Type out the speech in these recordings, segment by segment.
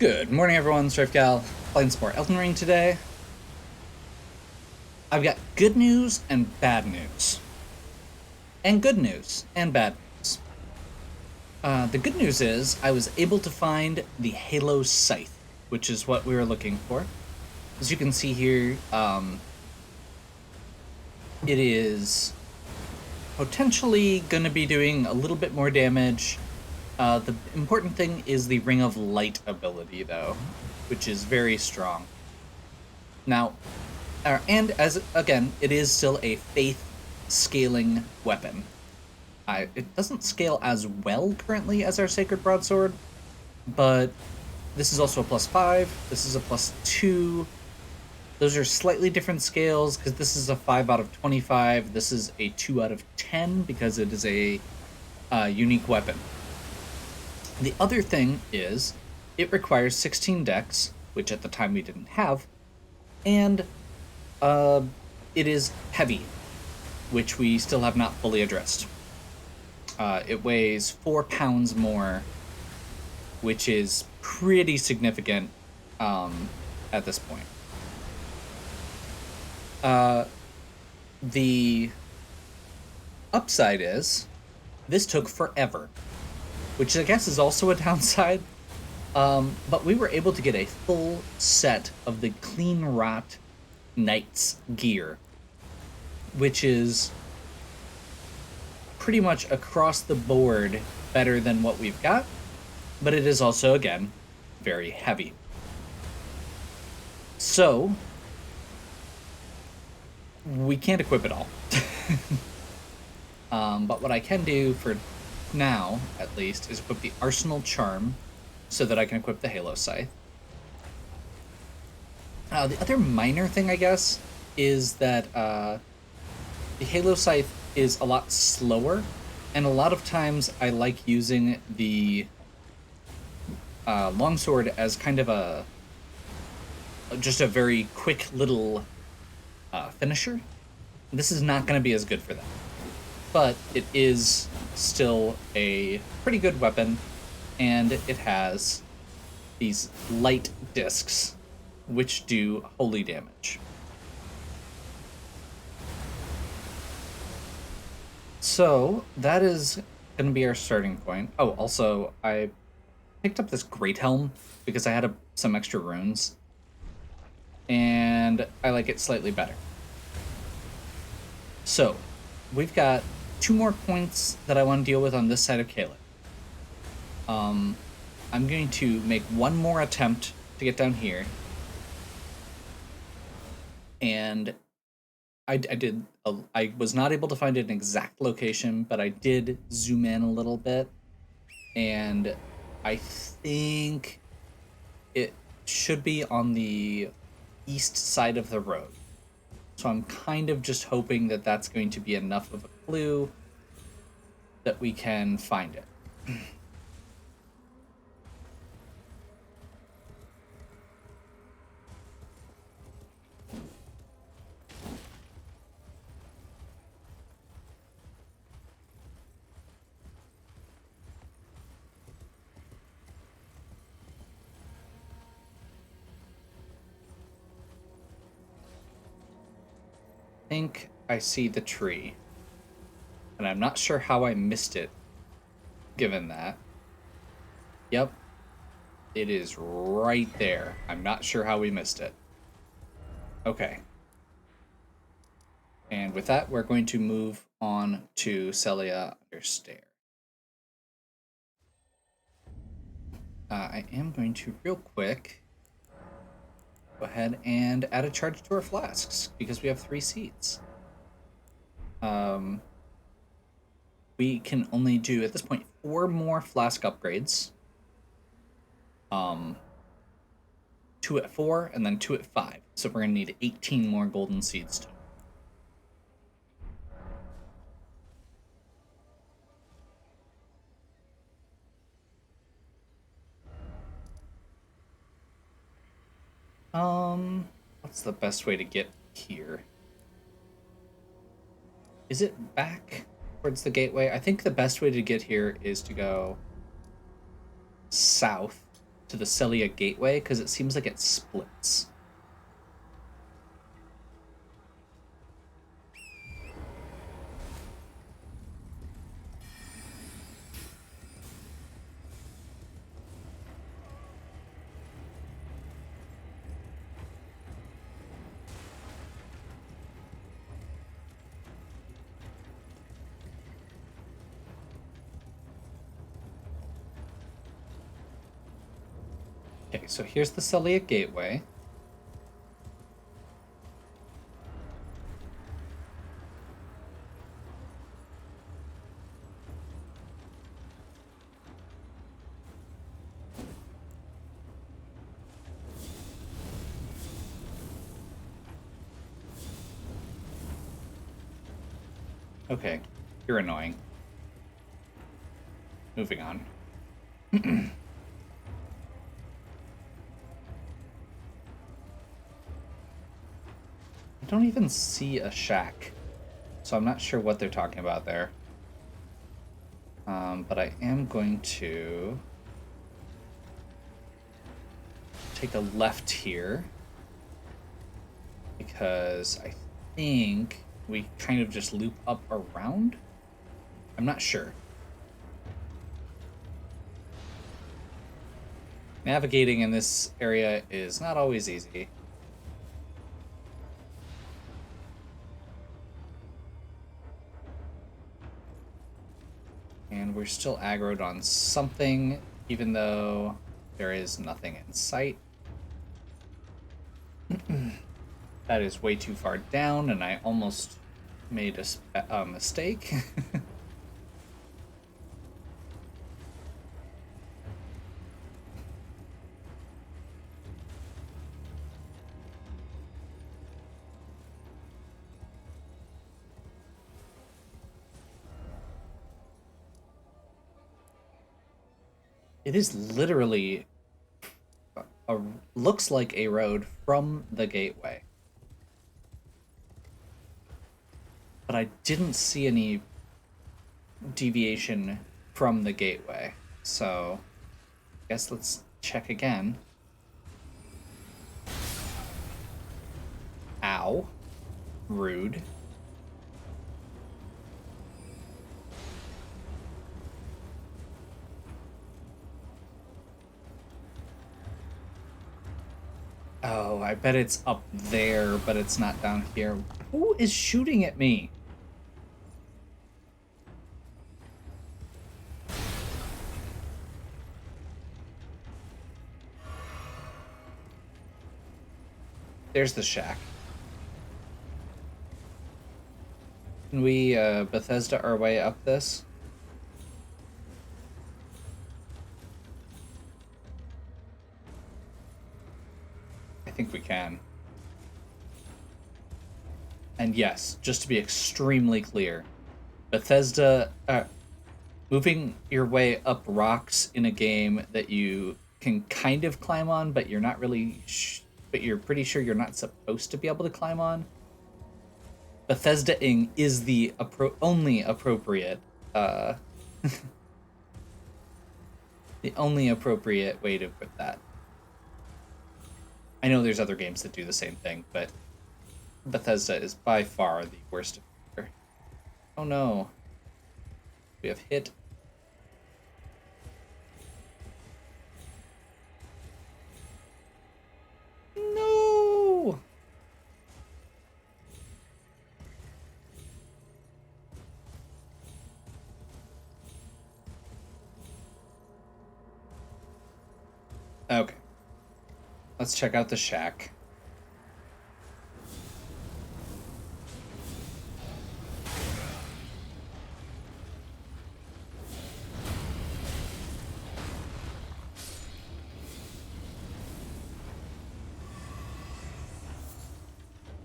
Good morning, everyone. StrifeGal playing some more Elden Ring today. I've got good news and bad news. And good news and bad news. The good news is I was able to find the Halo Scythe, which is what we were looking for. As you can see here, it is potentially going to be doing a little bit more damage. The important thing is the Ring of Light ability, though, which is very strong. Now, and as again, it is still a faith scaling weapon. It doesn't scale as well currently as our Sacred Broadsword, but this is also a +5. This is a +2. Those are slightly different scales because this is a 5 out of 25. This is a 2 out of 10 because it is a unique weapon. The other thing is it requires 16 dex, which at the time we didn't have, and it is heavy, which we still have not fully addressed. It weighs 4 pounds more, which is pretty significant at this point. The upside is this took forever, which I guess is also a downside. But we were able to get a full set of the Clean Rot Knight's gear, which is pretty much across the board better than what we've got, but it is also, again, very heavy. So, we can't equip it all. But what I can do for now, at least, is equip the Arsenal Charm so that I can equip the Halo Scythe. The other minor thing, I guess, is that the Halo Scythe is a lot slower, and a lot of times I like using the longsword as kind of just a very quick little finisher. This is not going to be as good for that, but it is still a pretty good weapon, and it has these light discs which do holy damage. So that is going to be our starting point. Oh, also, I picked up this Great Helm because I had some extra runes, and I like it slightly better. So, we've got 2 more points that I want to deal with on this side of Caleb. I'm going to make one more attempt to get down here, and I was not able to find an exact location, but I did zoom in a little bit, and I think it should be on the east side of the road. So I'm kind of just hoping that that's going to be enough of a clue that we can find it. I think I see the tree, and I'm not sure how I missed it, given that. Yep, it is right there. I'm not sure how we missed it. Okay. And with that, we're going to move on to Celia under Stair. I am going to, real quick, go ahead and add a charge to our flasks, because we have 3 seats. We can only do, at this point, 4 more flask upgrades. 2 at 4, and then 2 at 5. So we're going to need 18 more golden seeds total. What's the best way to get here? Is it back towards the gateway? I think the best way to get here is to go south to the Celia Gateway, because it seems like it splits. Okay, so here's the Celia Gateway. Okay, you're annoying. Moving on. I don't even see a shack, so I'm not sure what they're talking about there. But I am going to take a left here, because I think we kind of just loop up around? I'm not sure. Navigating in this area is not always easy. And we're still aggroed on something, even though there is nothing in sight. That is way too far down, and I almost made a mistake. It is literally looks like a road from the gateway. But I didn't see any deviation from the gateway. So I guess let's check again. Ow. Rude. Oh, I bet it's up there, but it's not down here. Who is shooting at me? There's the shack. Can we Bethesda our way up this? I think we can. And yes, just to be extremely clear, Bethesda, moving your way up rocks in a game that you can kind of climb on, but you're not really, but you're pretty sure you're not supposed to be able to climb on. Bethesda-ing is the only appropriate, the only appropriate way to put that. I know there's other games that do the same thing, but Bethesda is by far the worst offender. Oh no. We have hit. No! Okay. Let's check out the shack.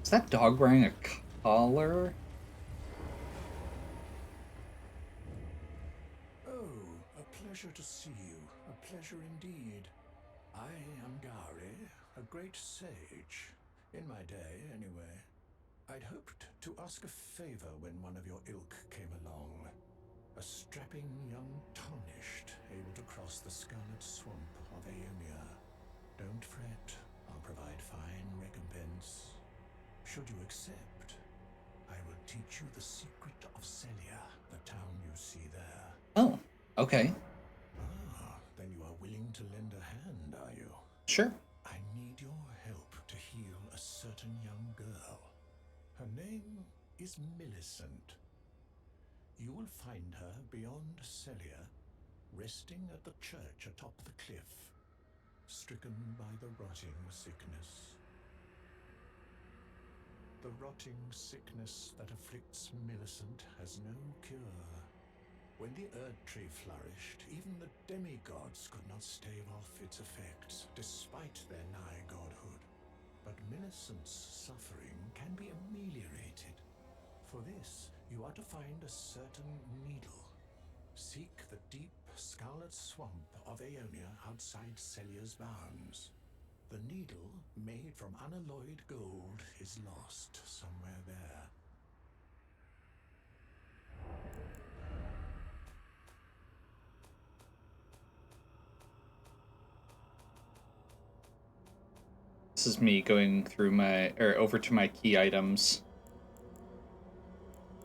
Is that dog wearing a collar? Oh, a pleasure to see you. A pleasure indeed. I am Gary, a great sage. In my day, anyway. I'd hoped to ask a favor when one of your ilk came along. A strapping young tarnished, able to cross the scarlet swamp of Aeonia. Should you accept, I will teach you the secret of Celia, the town you see there. Oh, okay. Ah, then you are willing to lend a hand, are you? Sure. I need your help to heal a certain young girl. Her name is Millicent. You will find her beyond Celia, resting at the church atop the cliff, stricken by the rotting sickness. The rotting sickness that afflicts Millicent has no cure. When the Erd Tree flourished, even the demigods could not stave off its effects, despite their nigh godhood. But Millicent's suffering can be ameliorated. For this, you are to find a certain needle. Seek the deep, scarlet swamp of Aeonia outside Celia's bounds. The needle, made from unalloyed gold, is lost somewhere there. This is me going through over to my key items.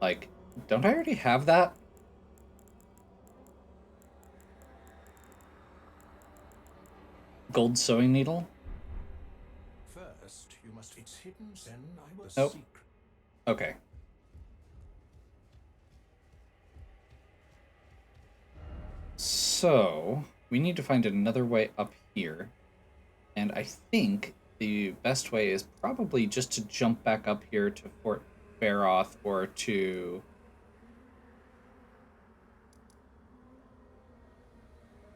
Like, don't I already have that? Gold sewing needle? First, you must it's hidden, then I will Nope. seek. Okay. So, we need to find another way up here. And I think the best way is probably just to jump back up here to Fort Faroth or to...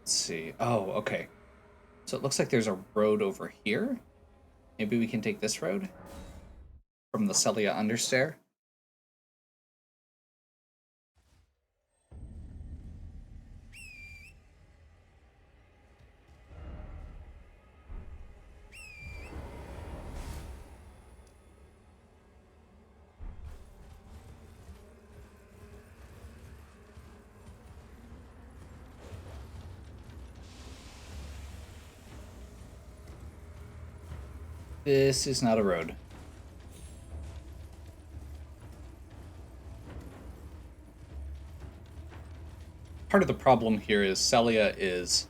Let's see. Oh, okay. So it looks like there's a road over here. Maybe we can take this road from the Celia Understair. This is not a road. Part of the problem here is Celia is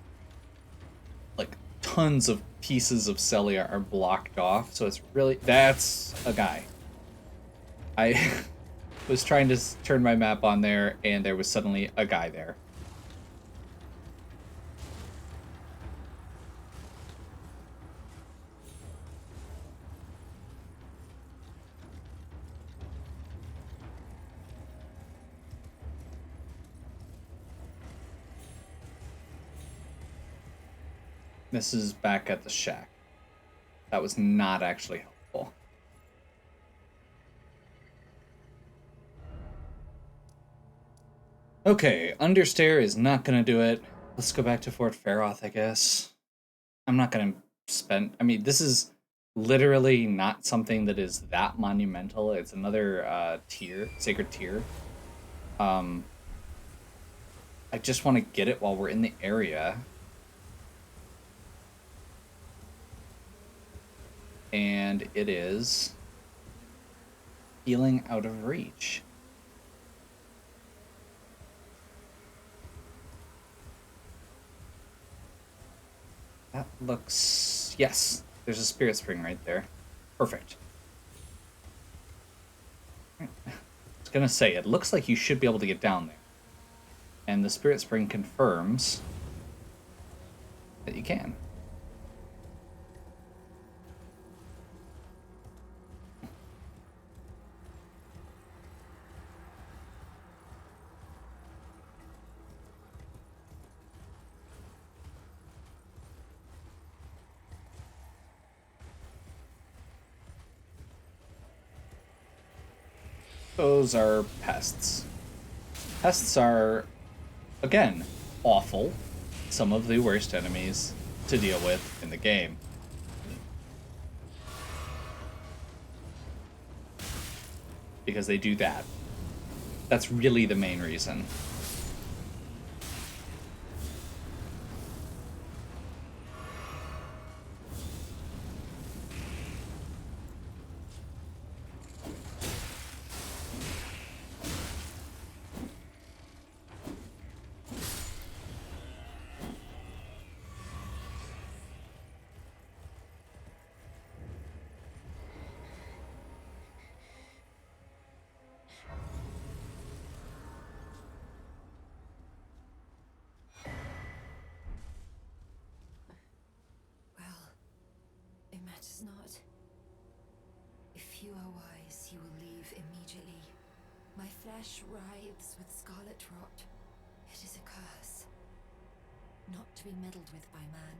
like tons of pieces of Celia are blocked off, so it's really that's a guy. I was trying to turn my map on there and there was suddenly a guy there. This is back at the shack. That was not actually helpful. Okay, Understair is not gonna do it. Let's go back to Fort Faroth, I guess. I'm not gonna spend... I mean, this is literally not something that is that monumental. It's another tier, sacred tier. I just want to get it while we're in the area. And it is healing out of reach. That looks... Yes, there's a spirit spring right there. Perfect. I was gonna say, it looks like you should be able to get down there. And the spirit spring confirms that you can. Those are pests. Pests are, again, awful. Some of the worst enemies to deal with in the game. Because they do that. That's really the main reason. does not. If you are wise, you will leave immediately. My flesh writhes with scarlet rot. It is a curse, not to be meddled with by man.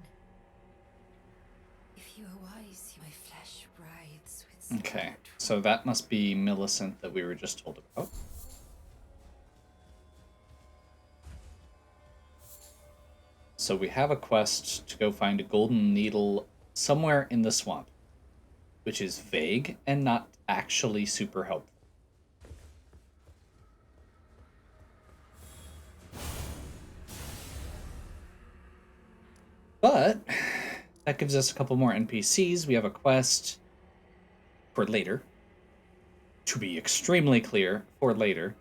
If you are wise, my flesh writhes with scarlet Okay, rot. so that must be Millicent that we were just told about. So we have a quest to go find a golden needle somewhere in the swamp, which is vague and not actually super helpful. But that gives us a couple more NPCs. We have a quest for later. To be extremely clear, for later.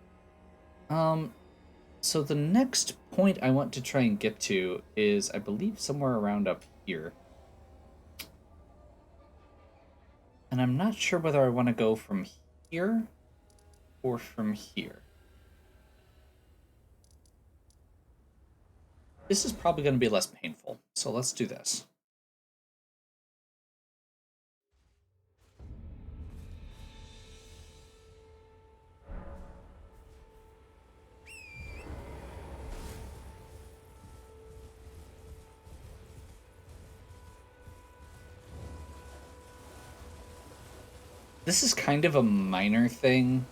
So the next point I want to try and get to is, I believe, somewhere around up here. And I'm not sure whether I want to go from here or from here. This is probably going to be less painful, so let's do this. This is kind of a minor thing.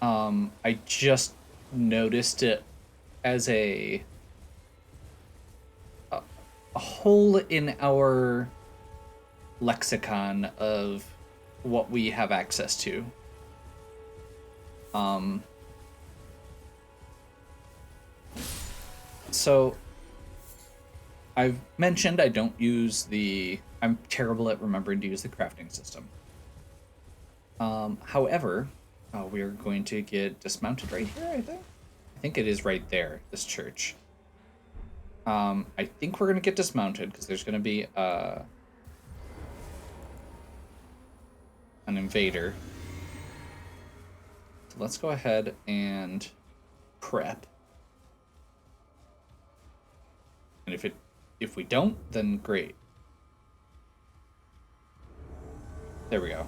I just noticed it as a hole in our lexicon of what we have access to. So I've mentioned I don't use the... I'm terrible at remembering to use the crafting system. However, we are going to get dismounted right here, I think. I think it is right there, this church. I think we're going to get dismounted because there's going to be an invader. So let's go ahead and prep. And if we don't, then great. There we go.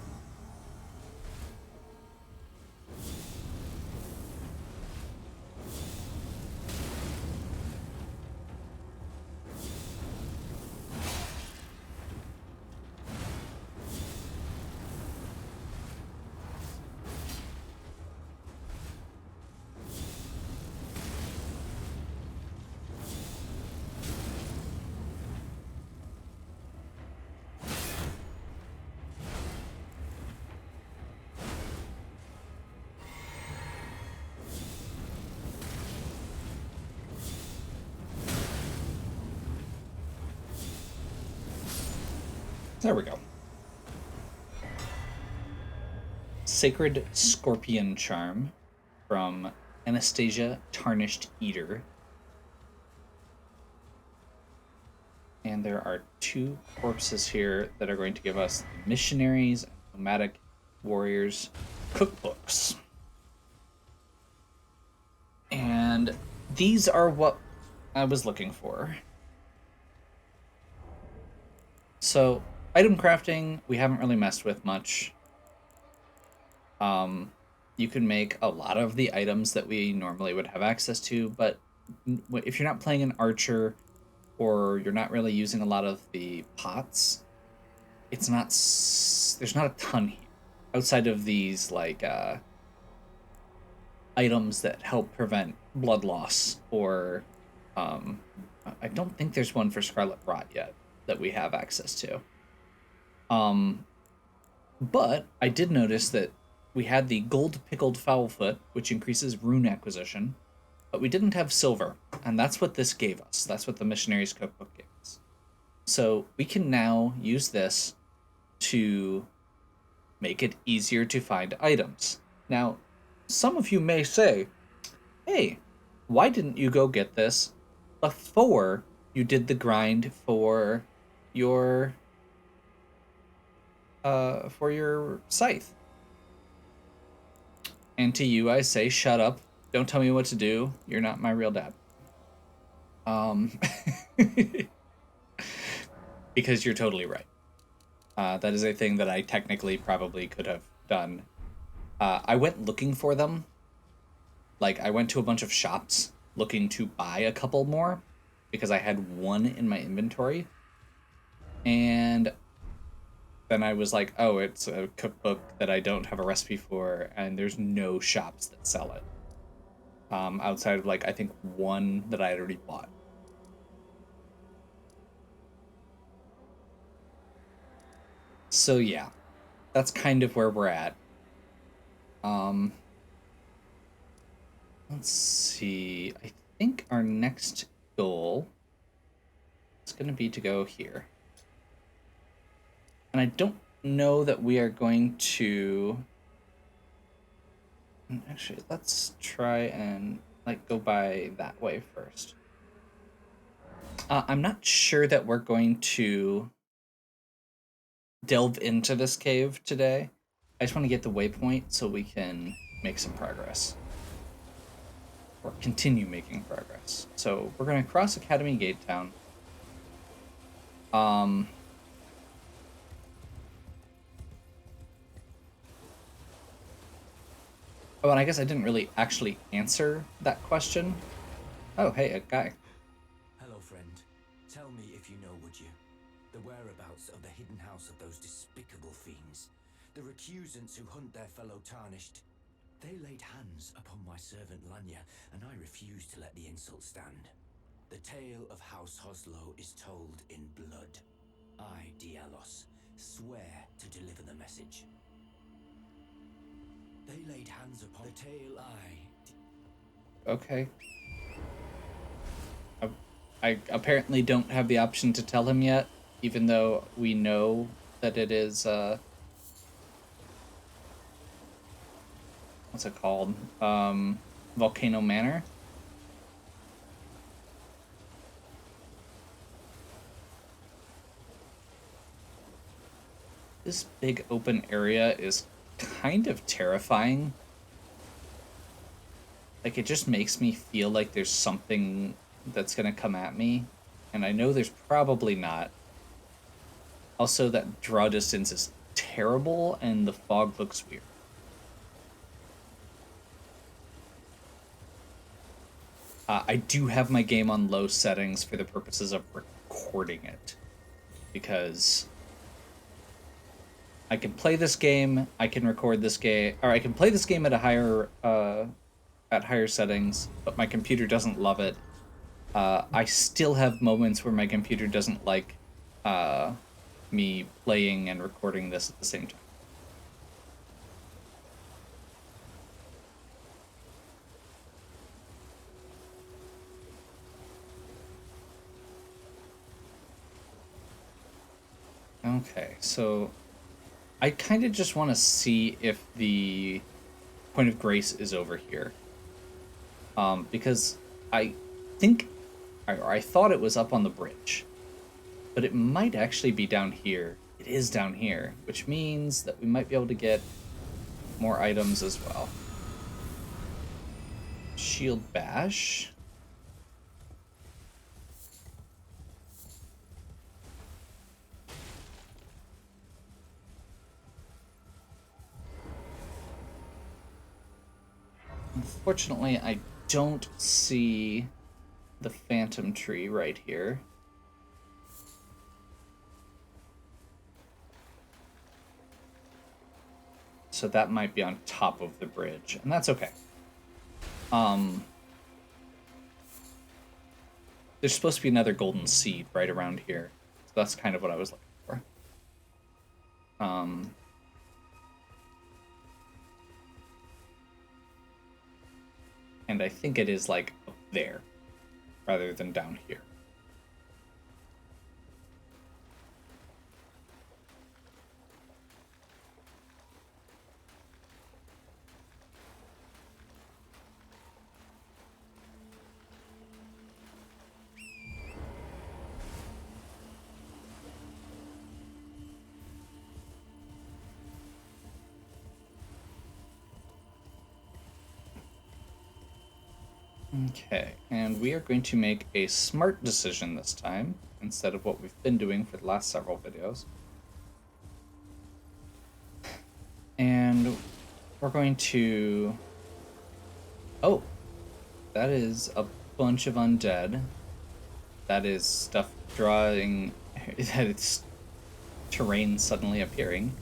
There we go. Sacred Scorpion Charm from Anastasia Tarnished Eater. And there are 2 corpses here that are going to give us Missionaries and Nomadic Warriors cookbooks. And these are what I was looking for. So, item crafting, we haven't really messed with much. You can make a lot of the items that we normally would have access to, but if you're not playing an archer or you're not really using a lot of the pots, it's not... there's not a ton here outside of these like items that help prevent blood loss, or I don't think there's one for Scarlet Rot yet that we have access to. But I did notice that we had the gold pickled fowlfoot, which increases rune acquisition, but we didn't have silver, and that's what this gave us. That's what the Missionaries Cookbook gave us. So we can now use this to make it easier to find items. Now, some of you may say, hey, why didn't you go get this before you did the grind for your scythe? And to you, I say, shut up. Don't tell me what to do. You're not my real dad. Because you're totally right. That is a thing that I technically probably could have done. I went looking for them. Like, I went to a bunch of shops looking to buy a couple more because I had one in my inventory. And then I was like, oh, it's a cookbook that I don't have a recipe for, and there's no shops that sell it. Outside of, like, I think one that I had already bought. So, yeah, that's kind of where we're at. Let's see. I think our next goal is going to be to go here. And I don't know that we are going to... Actually, let's try and, like, go by that way first. I'm not sure that we're going to delve into this cave today. I just want to get the waypoint so we can make some progress. Or continue making progress. So we're going to cross Academy Gate Town. Oh, and I guess I didn't really actually answer that question. Oh, hey, a guy. Hello, friend. Tell me if you know, would you? The whereabouts of the hidden house of those despicable fiends. The recusants who hunt their fellow tarnished. They laid hands upon my servant Lanya, and I refused to let the insult stand. The tale of House Hoslow is told in blood. I, Dialos, swear to deliver the message. They laid hands upon the tale Okay. I apparently don't have the option to tell him yet, even though we know that it is, what's it called? Volcano Manor. This big open area is kind of terrifying. Like, it just makes me feel like there's something that's gonna come at me, and I know there's probably not. Also, that draw distance is terrible, and the fog looks weird. I do have my game on low settings for the purposes of recording it, because I can play this game, I can record this game, or I can play this game at a higher settings, but my computer doesn't love it. I still have moments where my computer doesn't like me playing and recording this at the same time. Okay, so I kind of just want to see if the Point of Grace is over here. Because I think, or I thought it was up on the bridge, but it might actually be down here. It is down here, which means that we might be able to get more items as well. Shield Bash. Unfortunately, I don't see the Phantom Tree right here. So that might be on top of the bridge, and that's okay. There's supposed to be another golden seed right around here. So that's kind of what I was looking for. And I think it is, like, up there, rather than down here. Okay, and we are going to make a smart decision this time, instead of what we've been doing for the last several videos. And we're going to... Oh, that is a bunch of undead. That is stuff drawing... that it's terrain suddenly appearing.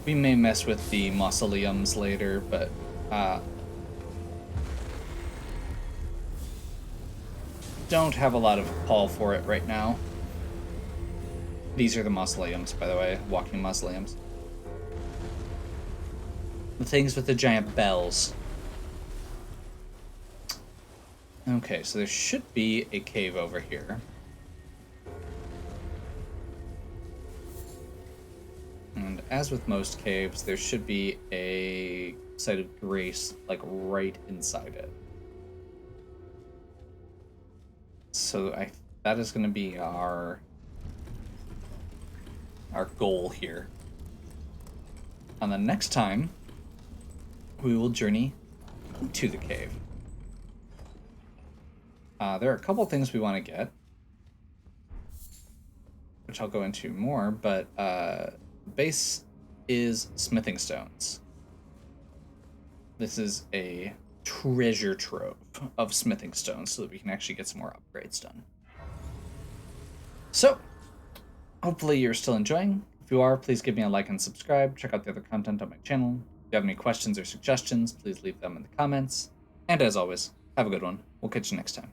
We may mess with the mausoleums later, but don't have a lot of call for it right now. These are the mausoleums, by the way, walking mausoleums. The things with the giant bells. Okay, so there should be a cave over here. And as with most caves, there should be a site of grace, like, right inside it. So that is going to be our goal here. And the next time, we will journey to the cave. There are a couple things we want to get, which I'll go into more, but base is smithing stones. This is a treasure trove of smithing stones so that we can actually get some more upgrades done. So, hopefully you're still enjoying. If you are, please give me a like and subscribe. Check out the other content on my channel. If you have any questions or suggestions, please leave them in the comments. And as always, have a good one. We'll catch you next time.